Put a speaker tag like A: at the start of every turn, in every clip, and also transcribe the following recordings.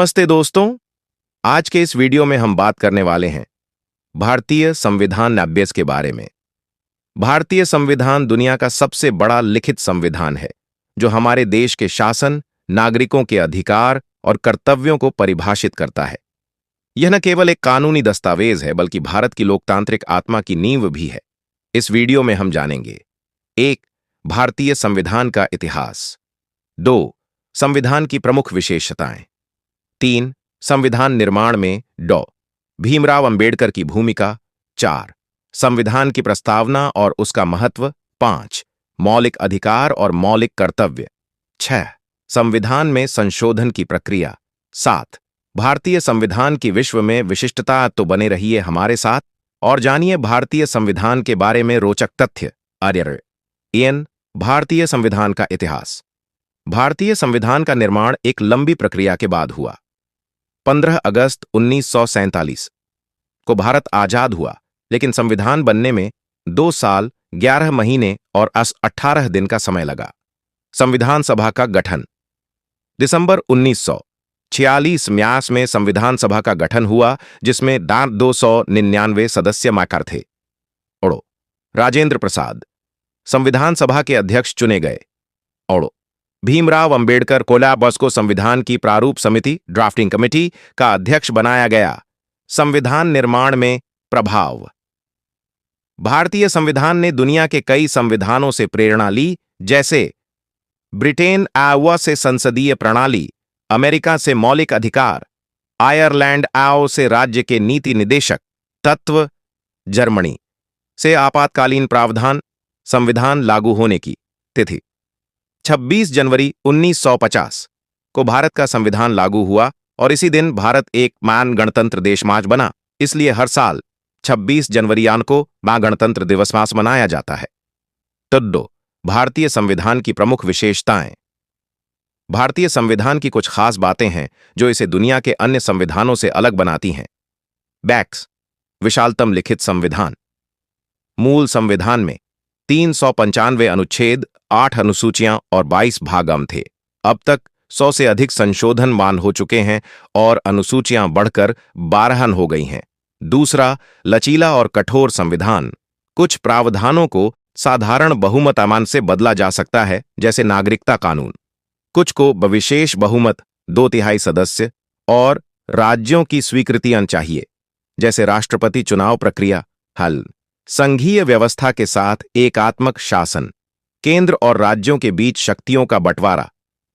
A: नमस्ते दोस्तों, आज के इस वीडियो में हम बात करने वाले हैं भारतीय संविधान अभ्यास के बारे में। भारतीय संविधान दुनिया का सबसे बड़ा लिखित संविधान है जो हमारे देश के शासन, नागरिकों के अधिकार और कर्तव्यों को परिभाषित करता है। यह न केवल एक कानूनी दस्तावेज है बल्कि भारत की लोकतांत्रिक आत्मा की नींव भी है। इस वीडियो में हम जानेंगे 1. भारतीय संविधान का इतिहास। 2. संविधान की प्रमुख विशेषताएं। 3. संविधान निर्माण में डॉ. भीमराव अंबेडकर की भूमिका। 4. संविधान की प्रस्तावना और उसका महत्व। 5. मौलिक अधिकार और मौलिक कर्तव्य। 6. संविधान में संशोधन की प्रक्रिया। 7. भारतीय संविधान की विश्व में विशिष्टता। तो बने रहिए हमारे साथ और जानिए भारतीय संविधान के बारे में रोचक तथ्य। भारतीय संविधान का इतिहास। भारतीय संविधान का निर्माण एक लंबी प्रक्रिया के बाद हुआ। 15 अगस्त 1947 को भारत आजाद हुआ, लेकिन संविधान बनने में 2 साल 11 महीने और 18 दिन का समय लगा। संविधान सभा का गठन। दिसंबर 1946 म्यास में संविधान सभा का गठन हुआ, जिसमें 299 सदस्य माकार थे। राजेंद्र प्रसाद संविधान सभा के अध्यक्ष चुने गए। भीमराव अंबेडकर कोलैबस को संविधान की प्रारूप समिति ड्राफ्टिंग कमेटी का अध्यक्ष बनाया गया। संविधान निर्माण में प्रभाव। भारतीय संविधान ने दुनिया के कई संविधानों से प्रेरणा ली, जैसे ब्रिटेन आवा से संसदीय प्रणाली, अमेरिका से मौलिक अधिकार, आयरलैंड आओ से राज्य के नीति निदेशक तत्व, जर्मनी से आपातकालीन प्रावधान। संविधान लागू होने की तिथि 26 जनवरी 1950 को भारत का संविधान लागू हुआ और इसी दिन भारत एक महान गणतंत्र देशमाज बना। इसलिए हर साल 26 जनवरी को मां गणतंत्र दिवस मास मनाया जाता है। भारतीय संविधान की प्रमुख विशेषताएं। भारतीय संविधान की कुछ खास बातें हैं जो इसे दुनिया के अन्य संविधानों से अलग बनाती हैं। विशालतम लिखित संविधान। मूल संविधान में 395 अनुच्छेद, 8 अनुसूचियां और 22 भागम थे। अब तक 100 से अधिक संशोधन मान हो चुके हैं और अनुसूचियां बढ़कर 12 हो गई हैं। दूसरा, लचीला और कठोर संविधान। कुछ प्रावधानों को साधारण बहुमत अमान से बदला जा सकता है, जैसे नागरिकता कानून। कुछ को विशेष बहुमत 2/3 सदस्य और राज्यों की स्वीकृतियां चाहिए, जैसे राष्ट्रपति चुनाव प्रक्रिया। हल संघीय व्यवस्था के साथ एकात्मक शासन। केंद्र और राज्यों के बीच शक्तियों का बंटवारा।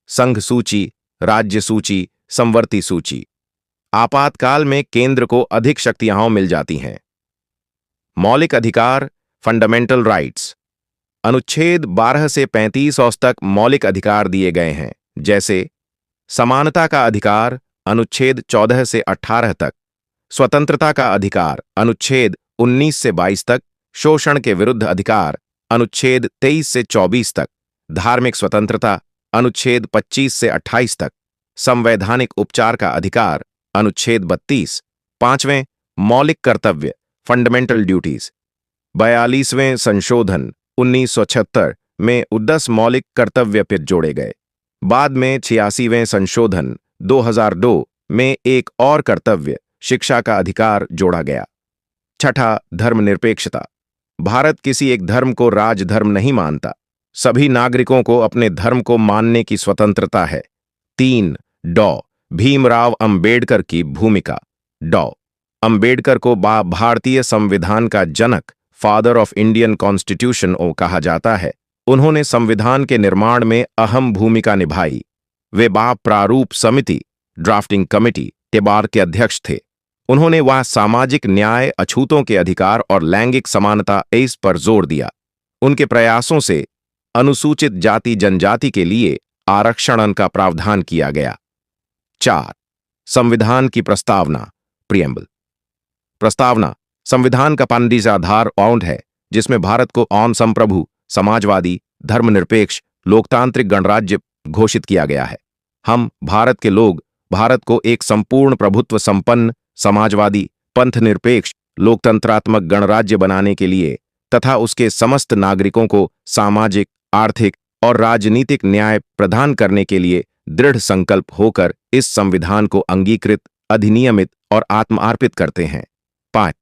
A: संघ सूची, राज्य सूची, समवर्ती सूची। आपातकाल में केंद्र को अधिक शक्तियां मिल जाती हैं। मौलिक अधिकार, फंडामेंटल राइट्स। अनुच्छेद 12 से 35 तक मौलिक अधिकार दिए गए हैं, जैसे समानता का अधिकार अनुच्छेद 14 से 18 तक, स्वतंत्रता का अधिकार अनुच्छेद 19 से 22 तक, शोषण के विरुद्ध अधिकार अनुच्छेद 23 से 24 तक, धार्मिक स्वतंत्रता अनुच्छेद 25 से 28 तक, संवैधानिक उपचार का अधिकार अनुच्छेद 32। 5वें मौलिक कर्तव्य, फंडामेंटल ड्यूटीज। 42वें संशोधन 1976 में 10 मौलिक कर्तव्य फिर जोड़े गए। बाद में 86वें संशोधन 2002 में एक और कर्तव्य, शिक्षा का अधिकार जोड़ा गया। छठा, धर्मनिरपेक्षता। भारत किसी एक धर्म को राजधर्म नहीं मानता। सभी नागरिकों को अपने धर्म को मानने की स्वतंत्रता है। 3. डॉ. भीमराव अंबेडकर की भूमिका। डॉ. अंबेडकर को भारतीय संविधान का जनक, फादर ऑफ इंडियन कॉन्स्टिट्यूशन कहा जाता है। उन्होंने संविधान के निर्माण में अहम भूमिका निभाई। वे प्रारूप समिति ड्राफ्टिंग कमेटी बार के अध्यक्ष थे। उन्होंने वहां सामाजिक न्याय, अछूतों के अधिकार और लैंगिक समानता इस पर जोर दिया। उनके प्रयासों से अनुसूचित जाति जनजाति के लिए आरक्षण का प्रावधान किया गया। 4. संविधान की प्रस्तावना, प्रियम्बल। प्रस्तावना संविधान का पांडिज आधार है, जिसमें भारत को संप्रभु, समाजवादी, धर्मनिरपेक्ष, लोकतांत्रिक गणराज्य घोषित किया गया है। हम भारत के लोग भारत को एक संपूर्ण प्रभुत्व संपन्न, समाजवादी, पंथनिरपेक्ष, लोकतंत्रात्मक गणराज्य बनाने के लिए तथा उसके समस्त नागरिकों को सामाजिक, आर्थिक और राजनीतिक न्याय प्रदान करने के लिए दृढ़ संकल्प होकर इस संविधान को अंगीकृत, अधिनियमित और आत्मार्पित करते हैं। 5.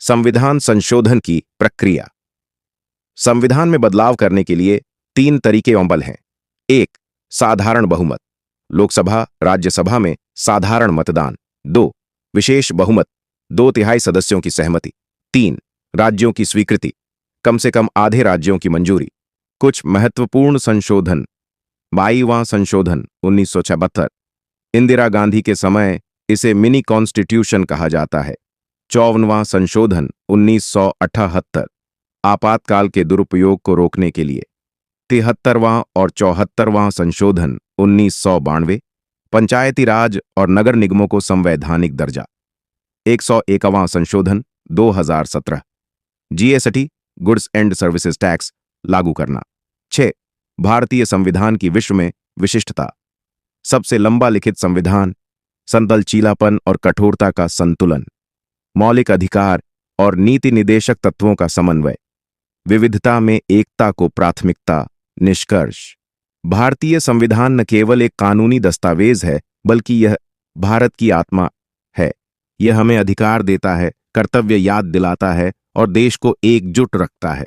A: संविधान संशोधन की प्रक्रिया। संविधान में बदलाव करने के लिए 3 तरीके अमल हैं। 1. साधारण बहुमत, लोकसभा राज्यसभा में साधारण मतदान। 2. विशेष बहुमत, 2/3 सदस्यों की सहमति। 3. राज्यों की स्वीकृति, कम से कम आधे राज्यों की मंजूरी। कुछ महत्वपूर्ण संशोधन। 22वां संशोधन 1976, इंदिरा गांधी के समय इसे मिनी कॉन्स्टिट्यूशन कहा जाता है। 54वां संशोधन 1978, आपातकाल के दुरुपयोग को रोकने के लिए। 73वां और 74वां संशोधन 1992, पंचायती राज और नगर निगमों को संवैधानिक दर्जा। 101वां संशोधन 2017, GST goods and services tax लागू करना। 6. भारतीय संविधान की विश्व में विशिष्टता। सबसे लंबा लिखित संविधान, संतलचीलापन और कठोरता का संतुलन, मौलिक अधिकार और नीति निदेशक तत्वों का समन्वय, विविधता में एकता को प्राथमिकता। निष्कर्ष: भारतीय संविधान न केवल एक कानूनी दस्तावेज है, बल्कि यह भारत की आत्मा है। यह हमें अधिकार देता है, कर्तव्य याद दिलाता है और देश को एकजुट रखता है।